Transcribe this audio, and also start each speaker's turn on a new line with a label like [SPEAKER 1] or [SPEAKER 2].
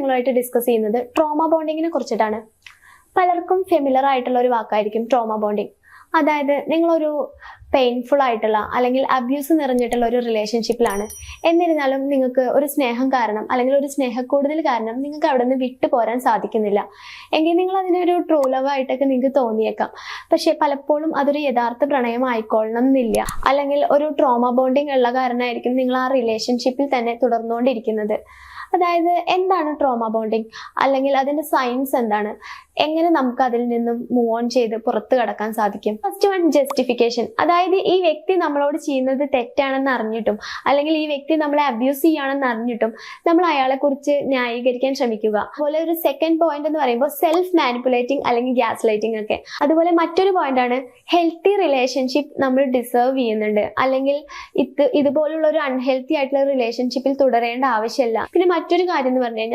[SPEAKER 1] നിങ്ങളുമായിട്ട് ഡിസ്കസ് ചെയ്യുന്നത് ട്രോമ ബോണ്ടിങ്ങിനെ കുറിച്ചിട്ടാണ്. പലർക്കും ഫെമിലർ ആയിട്ടുള്ള ഒരു വാക്കായിരിക്കും ട്രോമ ബോണ്ടിങ്. അതായത് നിങ്ങളൊരു പെയിൻഫുൾ ആയിട്ടുള്ള അല്ലെങ്കിൽ അബ്യൂസ് നിറഞ്ഞിട്ടുള്ള ഒരു റിലേഷൻഷിപ്പിലാണ്. എന്നിരുന്നാലും നിങ്ങൾക്ക് ഒരു സ്നേഹം കാരണം അല്ലെങ്കിൽ ഒരു സ്നേഹക്കൂടുതൽ കാരണം നിങ്ങൾക്ക് അവിടെ നിന്ന് വിട്ടു പോരാൻ സാധിക്കുന്നില്ല എങ്കിൽ നിങ്ങൾ അതിനൊരു ട്രൂ ലവ് ആയിട്ടൊക്കെ നിങ്ങൾക്ക് തോന്നിയേക്കാം. പക്ഷെ പലപ്പോഴും അതൊരു യഥാർത്ഥ പ്രണയം ആയിക്കൊള്ളണം എന്നില്ല. അല്ലെങ്കിൽ ഒരു ട്രോമ ബോണ്ടിങ് ഉള്ള കാരണമായിരിക്കും നിങ്ങൾ ആ റിലേഷൻഷിപ്പിൽ തന്നെ തുടർന്നുകൊണ്ടിരിക്കുന്നത്. അതായത് എന്താണ് ട്രോമ ബോണ്ടിങ്, അല്ലെങ്കിൽ അതിന്റെ സയൻസ് എന്താണ്, എങ്ങനെ നമുക്ക് അതിൽ നിന്നും മൂവ് ഓൺ ചെയ്ത് പുറത്തു കടക്കാൻ സാധിക്കും? First one, justification. അതായത് ഈ വ്യക്തി നമ്മളോട് ചെയ്യുന്നത് തെറ്റാണെന്ന് അറിഞ്ഞിട്ടും അല്ലെങ്കിൽ ഈ വ്യക്തി നമ്മളെ അബ്യൂസ് ചെയ്യുകയാണെന്ന് അറിഞ്ഞിട്ടും നമ്മൾ അയാളെ കുറിച്ച് ന്യായീകരിക്കാൻ ശ്രമിക്കുക. അതുപോലെ ഒരു സെക്കൻഡ് പോയിന്റ് എന്ന് പറയുമ്പോൾ സെൽഫ് മാനിപ്പുലേറ്റിംഗ് അല്ലെങ്കിൽ ഗ്യാസ് ലൈറ്റിംഗ് ഒക്കെ. അതുപോലെ മറ്റൊരു പോയിന്റ് ആണ് ഹെൽത്തി റിലേഷൻഷിപ്പ് നമ്മൾ ഡിസേർവ് ചെയ്യുന്നുണ്ട്, അല്ലെങ്കിൽ ഇതുപോലുള്ള ഒരു അൺഹെൽത്തി ആയിട്ടുള്ള റിലേഷൻഷിപ്പിൽ തുടരേണ്ട ആവശ്യമില്ല. പിന്നെ മറ്റൊരു കാര്യം എന്ന് പറഞ്ഞു കഴിഞ്ഞാൽ